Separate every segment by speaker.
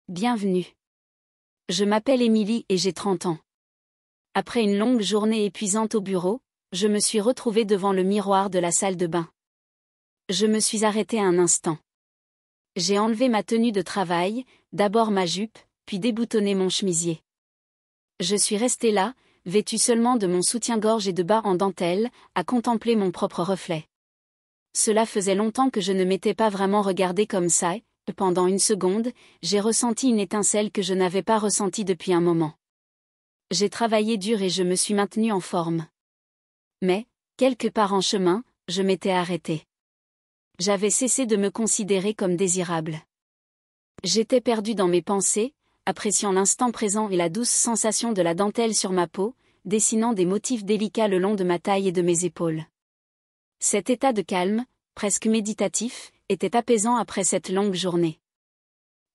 Speaker 1: Bienvenue. Je m'appelle Émilie et j'ai 30 ans. Après une longue journée épuisante au bureau, je me suis retrouvée devant le miroir de la salle de bain. Je me suis arrêtée un instant. J'ai enlevé ma tenue de travail, d'abord ma jupe, puis déboutonné mon chemisier. Je suis restée là, vêtue seulement de mon soutien-gorge et de bas en dentelle, à contempler mon propre reflet. Cela faisait longtemps que je ne m'étais pas vraiment regardée comme ça, et, pendant une seconde, j'ai ressenti une étincelle que je n'avais pas ressentie depuis un moment. J'ai travaillé dur et je me suis maintenue en forme. Mais, quelque part en chemin, je m'étais arrêtée. J'avais cessé de me considérer comme désirable. J'étais perdue dans mes pensées, appréciant l'instant présent et la douce sensation de la dentelle sur ma peau, dessinant des motifs délicats le long de ma taille et de mes épaules. Cet état de calme, presque méditatif, était apaisant après cette longue journée.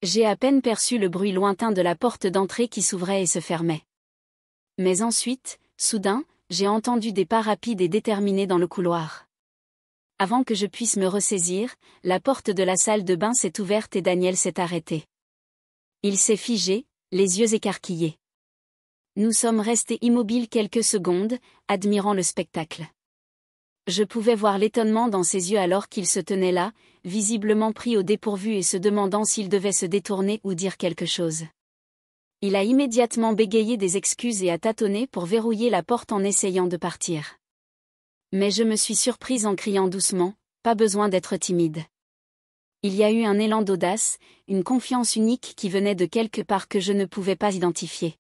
Speaker 1: J'ai à peine perçu le bruit lointain de la porte d'entrée qui s'ouvrait et se fermait. Mais ensuite, soudain, j'ai entendu des pas rapides et déterminés dans le couloir. Avant que je puisse me ressaisir, la porte de la salle de bain s'est ouverte et Daniel s'est arrêté. Il s'est figé, les yeux écarquillés. Nous sommes restés immobiles quelques secondes, admirant le spectacle. Je pouvais voir l'étonnement dans ses yeux alors qu'il se tenait là, visiblement pris au dépourvu et se demandant s'il devait se détourner ou dire quelque chose. Il a immédiatement bégayé des excuses et a tâtonné pour verrouiller la porte en essayant de partir. Mais je me suis surprise en criant doucement, pas besoin d'être timide. Il y a eu un élan d'audace, une confiance unique qui venait de quelque part que je ne pouvais pas identifier.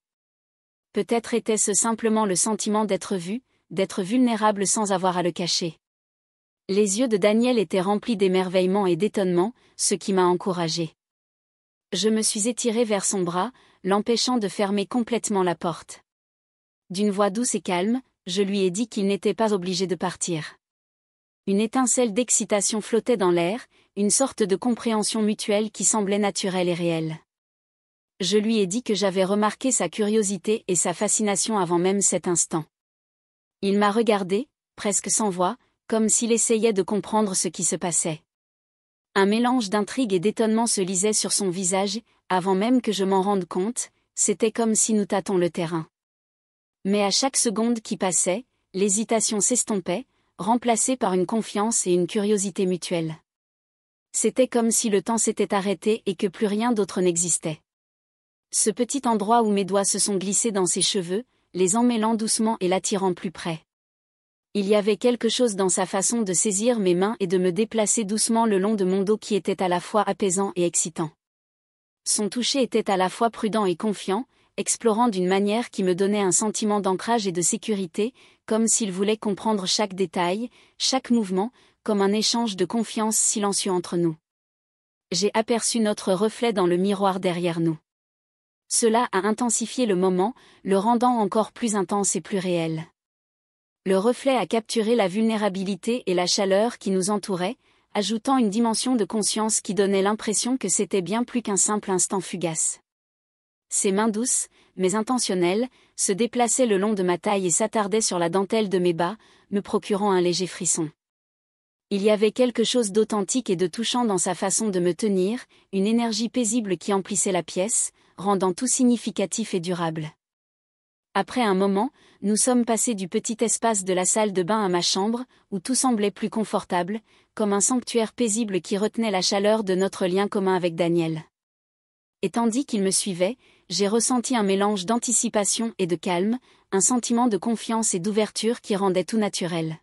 Speaker 1: Peut-être était-ce simplement le sentiment d'être vu, d'être vulnérable sans avoir à le cacher. Les yeux de Daniel étaient remplis d'émerveillement et d'étonnement, ce qui m'a encouragée. Je me suis étirée vers son bras, l'empêchant de fermer complètement la porte. D'une voix douce et calme, je lui ai dit qu'il n'était pas obligé de partir. Une étincelle d'excitation flottait dans l'air, une sorte de compréhension mutuelle qui semblait naturelle et réelle. Je lui ai dit que j'avais remarqué sa curiosité et sa fascination avant même cet instant. Il m'a regardé, presque sans voix, comme s'il essayait de comprendre ce qui se passait. Un mélange d'intrigue et d'étonnement se lisait sur son visage, avant même que je m'en rende compte, c'était comme si nous tâtons le terrain. Mais à chaque seconde qui passait, l'hésitation s'estompait, remplacée par une confiance et une curiosité mutuelle. C'était comme si le temps s'était arrêté et que plus rien d'autre n'existait. Ce petit endroit où mes doigts se sont glissés dans ses cheveux, les emmêlant doucement et l'attirant plus près. Il y avait quelque chose dans sa façon de saisir mes mains et de me déplacer doucement le long de mon dos qui était à la fois apaisant et excitant. Son toucher était à la fois prudent et confiant, explorant d'une manière qui me donnait un sentiment d'ancrage et de sécurité, comme s'il voulait comprendre chaque détail, chaque mouvement, comme un échange de confiance silencieux entre nous. J'ai aperçu notre reflet dans le miroir derrière nous. Cela a intensifié le moment, le rendant encore plus intense et plus réel. Le reflet a capturé la vulnérabilité et la chaleur qui nous entouraient, ajoutant une dimension de conscience qui donnait l'impression que c'était bien plus qu'un simple instant fugace. Ses mains douces, mais intentionnelles, se déplaçaient le long de ma taille et s'attardaient sur la dentelle de mes bas, me procurant un léger frisson. Il y avait quelque chose d'authentique et de touchant dans sa façon de me tenir, une énergie paisible qui emplissait la pièce, rendant tout significatif et durable. Après un moment, nous sommes passés du petit espace de la salle de bain à ma chambre, où tout semblait plus confortable, comme un sanctuaire paisible qui retenait la chaleur de notre lien commun avec Daniel. Et tandis qu'il me suivait, j'ai ressenti un mélange d'anticipation et de calme, un sentiment de confiance et d'ouverture qui rendait tout naturel.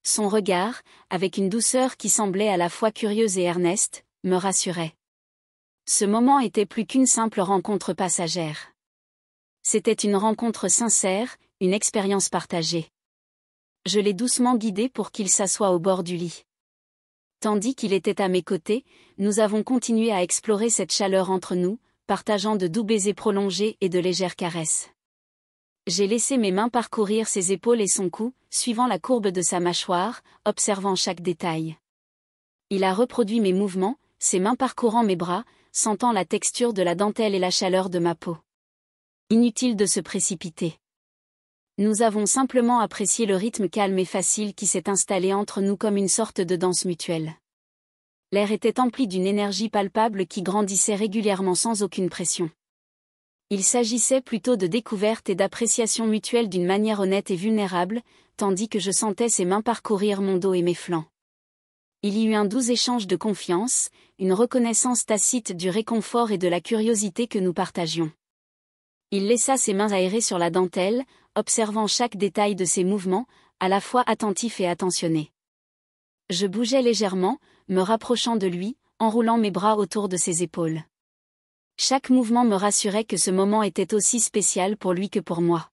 Speaker 1: Son regard, avec une douceur qui semblait à la fois curieuse et erneste, me rassurait. Ce moment était plus qu'une simple rencontre passagère. C'était une rencontre sincère, une expérience partagée. Je l'ai doucement guidé pour qu'il s'assoie au bord du lit. Tandis qu'il était à mes côtés, nous avons continué à explorer cette chaleur entre nous, partageant de doux baisers prolongés et de légères caresses. J'ai laissé mes mains parcourir ses épaules et son cou, suivant la courbe de sa mâchoire, observant chaque détail. Il a reproduit mes mouvements, ses mains parcourant mes bras, sentant la texture de la dentelle et la chaleur de ma peau. Inutile de se précipiter. Nous avons simplement apprécié le rythme calme et facile qui s'est installé entre nous comme une sorte de danse mutuelle. L'air était empli d'une énergie palpable qui grandissait régulièrement sans aucune pression. Il s'agissait plutôt de découverte et d'appréciation mutuelle d'une manière honnête et vulnérable, tandis que je sentais ses mains parcourir mon dos et mes flancs. Il y eut un doux échange de confiance, une reconnaissance tacite du réconfort et de la curiosité que nous partagions. Il laissa ses mains aérées sur la dentelle, observant chaque détail de ses mouvements, à la fois attentif et attentionné. Je bougeais légèrement, me rapprochant de lui, enroulant mes bras autour de ses épaules. Chaque mouvement me rassurait que ce moment était aussi spécial pour lui que pour moi.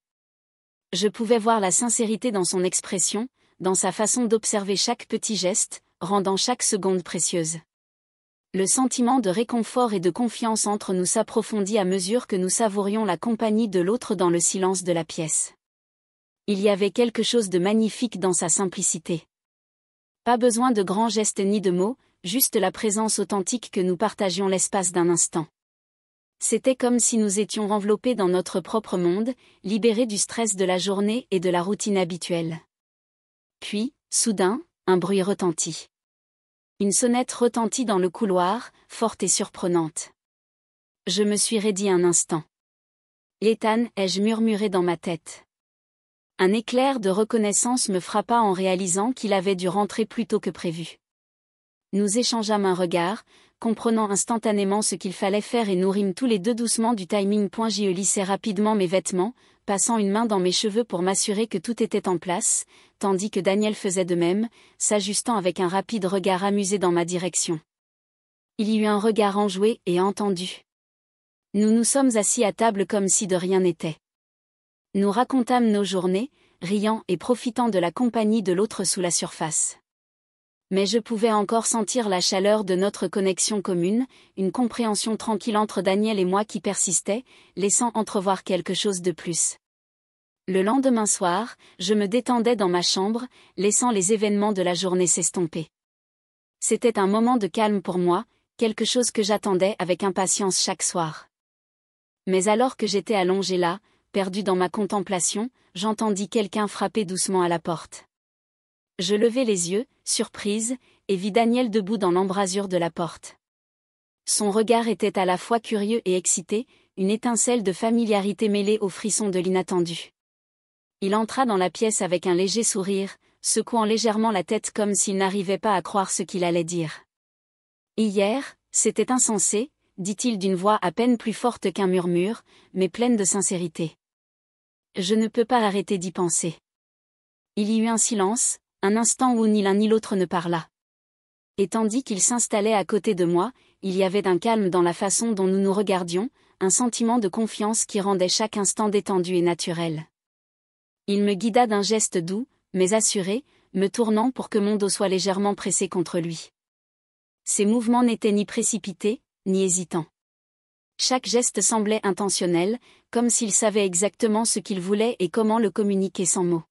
Speaker 1: Je pouvais voir la sincérité dans son expression, dans sa façon d'observer chaque petit geste, rendant chaque seconde précieuse. Le sentiment de réconfort et de confiance entre nous s'approfondit à mesure que nous savourions la compagnie de l'autre dans le silence de la pièce. Il y avait quelque chose de magnifique dans sa simplicité. Pas besoin de grands gestes ni de mots, juste la présence authentique que nous partagions l'espace d'un instant. C'était comme si nous étions enveloppés dans notre propre monde, libérés du stress de la journée et de la routine habituelle. Puis, soudain, un bruit retentit. Une sonnette retentit dans le couloir, forte et surprenante. Je me suis raidi un instant. Ethan, ai-je murmuré dans ma tête. Un éclair de reconnaissance me frappa en réalisant qu'il avait dû rentrer plus tôt que prévu. Nous échangeâmes un regard, comprenant instantanément ce qu'il fallait faire et nous rîmes tous les deux doucement du timing. Je lissais rapidement mes vêtements, passant une main dans mes cheveux pour m'assurer que tout était en place, tandis que Daniel faisait de même, s'ajustant avec un rapide regard amusé dans ma direction. Il y eut un regard enjoué et entendu. Nous nous sommes assis à table comme si de rien n'était. Nous racontâmes nos journées, riant et profitant de la compagnie de l'autre sous la surface. Mais je pouvais encore sentir la chaleur de notre connexion commune, une compréhension tranquille entre Daniel et moi qui persistait, laissant entrevoir quelque chose de plus. Le lendemain soir, je me détendais dans ma chambre, laissant les événements de la journée s'estomper. C'était un moment de calme pour moi, quelque chose que j'attendais avec impatience chaque soir. Mais alors que j'étais allongé là, perdu dans ma contemplation, j'entendis quelqu'un frapper doucement à la porte. Je levai les yeux, surprise, et vis Daniel debout dans l'embrasure de la porte. Son regard était à la fois curieux et excité, une étincelle de familiarité mêlée au frisson de l'inattendu. Il entra dans la pièce avec un léger sourire, secouant légèrement la tête comme s'il n'arrivait pas à croire ce qu'il allait dire. Hier, c'était insensé, dit-il d'une voix à peine plus forte qu'un murmure, mais pleine de sincérité. Je ne peux pas arrêter d'y penser. Il y eut un silence, un instant où ni l'un ni l'autre ne parla. Et tandis qu'il s'installait à côté de moi, il y avait un calme dans la façon dont nous nous regardions, un sentiment de confiance qui rendait chaque instant détendu et naturel. Il me guida d'un geste doux, mais assuré, me tournant pour que mon dos soit légèrement pressé contre lui. Ses mouvements n'étaient ni précipités, ni hésitants. Chaque geste semblait intentionnel, comme s'il savait exactement ce qu'il voulait et comment le communiquer sans mots.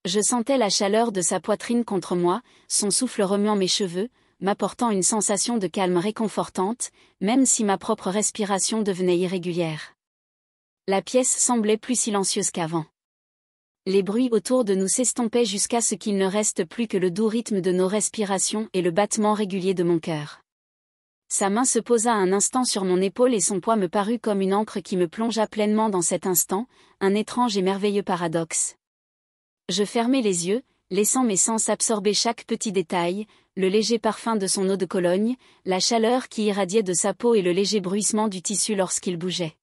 Speaker 1: Je sentais la chaleur de sa poitrine contre moi, son souffle remuant mes cheveux, m'apportant une sensation de calme réconfortante, même si ma propre respiration devenait irrégulière. La pièce semblait plus silencieuse qu'avant. Les bruits autour de nous s'estompaient jusqu'à ce qu'il ne reste plus que le doux rythme de nos respirations et le battement régulier de mon cœur. Sa main se posa un instant sur mon épaule et son poids me parut comme une encre qui me plongea pleinement dans cet instant, un étrange et merveilleux paradoxe. Je fermai les yeux, laissant mes sens absorber chaque petit détail, le léger parfum de son eau de Cologne, la chaleur qui irradiait de sa peau et le léger bruissement du tissu lorsqu'il bougeait.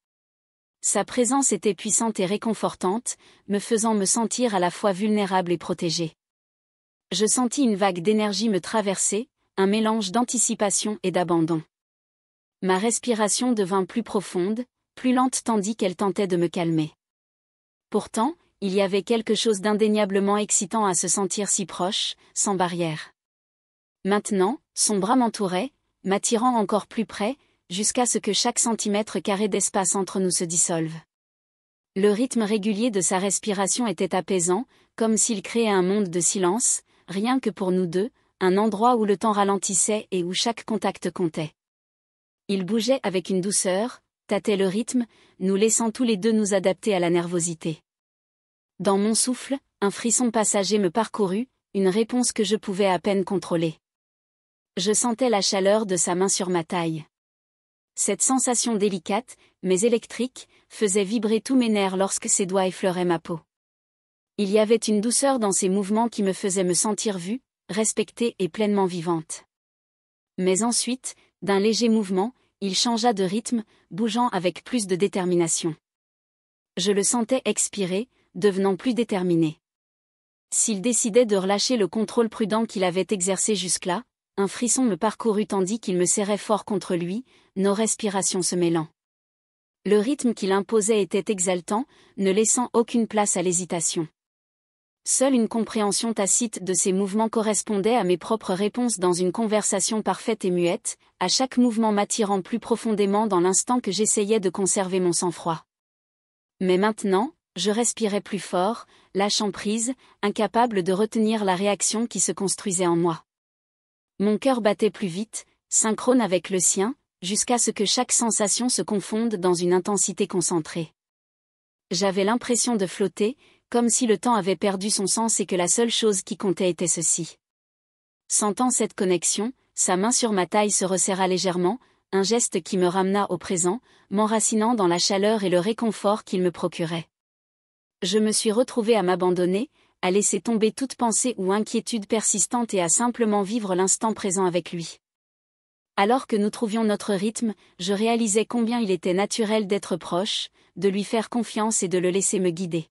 Speaker 1: Sa présence était puissante et réconfortante, me faisant me sentir à la fois vulnérable et protégée. Je sentis une vague d'énergie me traverser, un mélange d'anticipation et d'abandon. Ma respiration devint plus profonde, plus lente tandis qu'elle tentait de me calmer. Pourtant, il y avait quelque chose d'indéniablement excitant à se sentir si proche, sans barrière. Maintenant, son bras m'entourait, m'attirant encore plus près, jusqu'à ce que chaque centimètre carré d'espace entre nous se dissolve. Le rythme régulier de sa respiration était apaisant, comme s'il créait un monde de silence, rien que pour nous deux, un endroit où le temps ralentissait et où chaque contact comptait. Il bougeait avec une douceur, tâtait le rythme, nous laissant tous les deux nous adapter à la nervosité. Dans mon souffle, un frisson passager me parcourut, une réponse que je pouvais à peine contrôler. Je sentais la chaleur de sa main sur ma taille. Cette sensation délicate, mais électrique, faisait vibrer tous mes nerfs lorsque ses doigts effleuraient ma peau. Il y avait une douceur dans ses mouvements qui me faisait me sentir vue, respectée et pleinement vivante. Mais ensuite, d'un léger mouvement, il changea de rythme, bougeant avec plus de détermination. Je le sentais expirer, devenant plus déterminé. S'il décidait de relâcher le contrôle prudent qu'il avait exercé jusque-là, un frisson me parcourut tandis qu'il me serrait fort contre lui, nos respirations se mêlant. Le rythme qu'il imposait était exaltant, ne laissant aucune place à l'hésitation. Seule une compréhension tacite de ces mouvements correspondait à mes propres réponses dans une conversation parfaite et muette, à chaque mouvement m'attirant plus profondément dans l'instant que j'essayais de conserver mon sang-froid. Mais maintenant, je respirais plus fort, lâchant prise, incapable de retenir la réaction qui se construisait en moi. Mon cœur battait plus vite, synchrone avec le sien, jusqu'à ce que chaque sensation se confonde dans une intensité concentrée. J'avais l'impression de flotter, comme si le temps avait perdu son sens et que la seule chose qui comptait était ceci. Sentant cette connexion, sa main sur ma taille se resserra légèrement, un geste qui me ramena au présent, m'enracinant dans la chaleur et le réconfort qu'il me procurait. Je me suis retrouvée à m'abandonner, à laisser tomber toute pensée ou inquiétude persistante et à simplement vivre l'instant présent avec lui. Alors que nous trouvions notre rythme, je réalisais combien il était naturel d'être proche, de lui faire confiance et de le laisser me guider.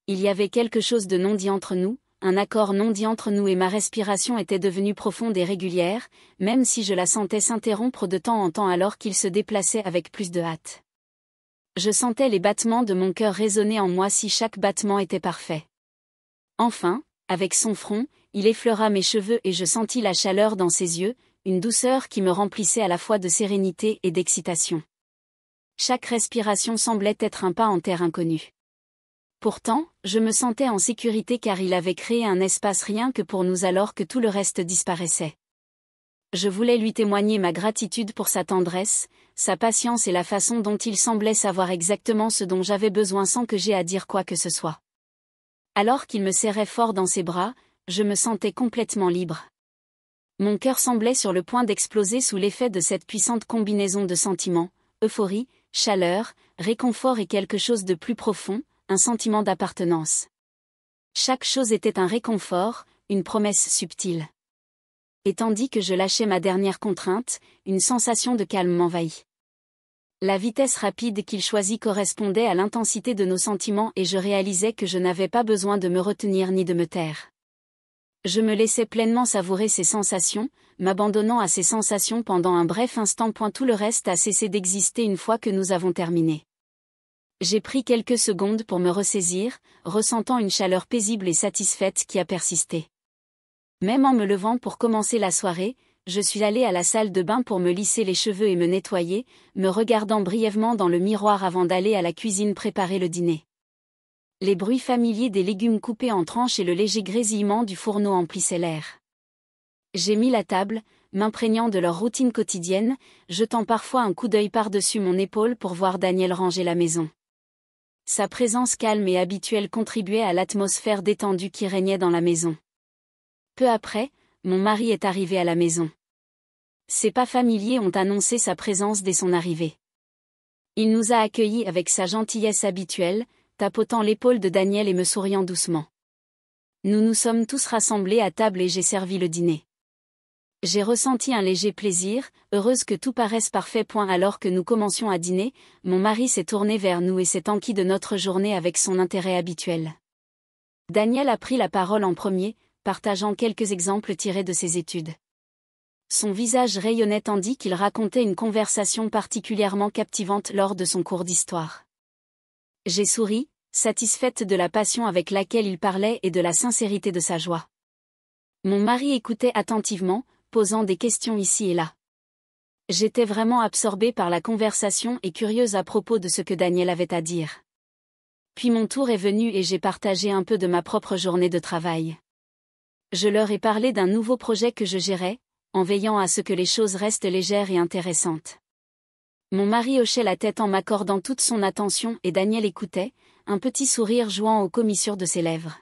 Speaker 1: Il y avait quelque chose de non dit entre nous, un accord non dit entre nous et ma respiration était devenue profonde et régulière, même si je la sentais s'interrompre de temps en temps alors qu'il se déplaçait avec plus de hâte. Je sentais les battements de mon cœur résonner en moi si chaque battement était parfait. Enfin, avec son front, il effleura mes cheveux et je sentis la chaleur dans ses yeux, une douceur qui me remplissait à la fois de sérénité et d'excitation. Chaque respiration semblait être un pas en terre inconnue. Pourtant, je me sentais en sécurité car il avait créé un espace rien que pour nous alors que tout le reste disparaissait. Je voulais lui témoigner ma gratitude pour sa tendresse, sa patience et la façon dont il semblait savoir exactement ce dont j'avais besoin sans que j'aie à dire quoi que ce soit. Alors qu'il me serrait fort dans ses bras, je me sentais complètement libre. Mon cœur semblait sur le point d'exploser sous l'effet de cette puissante combinaison de sentiments, euphorie, chaleur, réconfort et quelque chose de plus profond, un sentiment d'appartenance. Chaque chose était un réconfort, une promesse subtile. Et tandis que je lâchais ma dernière contrainte, une sensation de calme m'envahit. La vitesse rapide qu'il choisit correspondait à l'intensité de nos sentiments et je réalisais que je n'avais pas besoin de me retenir ni de me taire. Je me laissais pleinement savourer ces sensations, m'abandonnant à ces sensations pendant un bref instant. Tout le reste a cessé d'exister une fois que nous avons terminé. J'ai pris quelques secondes pour me ressaisir, ressentant une chaleur paisible et satisfaite qui a persisté. Même en me levant pour commencer la soirée, je suis allée à la salle de bain pour me lisser les cheveux et me nettoyer, me regardant brièvement dans le miroir avant d'aller à la cuisine préparer le dîner. Les bruits familiers des légumes coupés en tranches et le léger grésillement du fourneau emplissaient l'air. J'ai mis la table, m'imprégnant de leur routine quotidienne, jetant parfois un coup d'œil par-dessus mon épaule pour voir Daniel ranger la maison. Sa présence calme et habituelle contribuait à l'atmosphère détendue qui régnait dans la maison. Peu après, mon mari est arrivé à la maison. Ses pas familiers ont annoncé sa présence dès son arrivée. Il nous a accueillis avec sa gentillesse habituelle, tapotant l'épaule de Daniel et me souriant doucement. Nous nous sommes tous rassemblés à table et j'ai servi le dîner. J'ai ressenti un léger plaisir, heureuse que tout paraisse parfait. Alors que nous commencions à dîner, mon mari s'est tourné vers nous et s'est enquis de notre journée avec son intérêt habituel. Daniel a pris la parole en premier, partageant quelques exemples tirés de ses études. Son visage rayonnait tandis qu'il racontait une conversation particulièrement captivante lors de son cours d'histoire. J'ai souri, satisfaite de la passion avec laquelle il parlait et de la sincérité de sa joie. Mon mari écoutait attentivement, posant des questions ici et là. J'étais vraiment absorbée par la conversation et curieuse à propos de ce que Daniel avait à dire. Puis mon tour est venu et j'ai partagé un peu de ma propre journée de travail. Je leur ai parlé d'un nouveau projet que je gérais, en veillant à ce que les choses restent légères et intéressantes. Mon mari hochait la tête en m'accordant toute son attention et Daniel écoutait, un petit sourire jouant aux commissures de ses lèvres.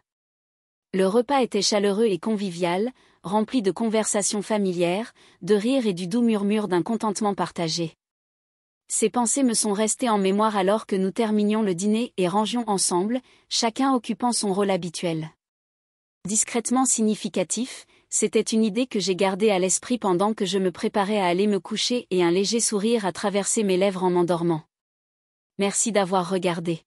Speaker 1: Le repas était chaleureux et convivial, rempli de conversations familières, de rires et du doux murmure d'un contentement partagé. Ces pensées me sont restées en mémoire alors que nous terminions le dîner et rangions ensemble, chacun occupant son rôle habituel. Discrètement significatif, c'était une idée que j'ai gardée à l'esprit pendant que je me préparais à aller me coucher et un léger sourire a traversé mes lèvres en m'endormant. Merci d'avoir regardé.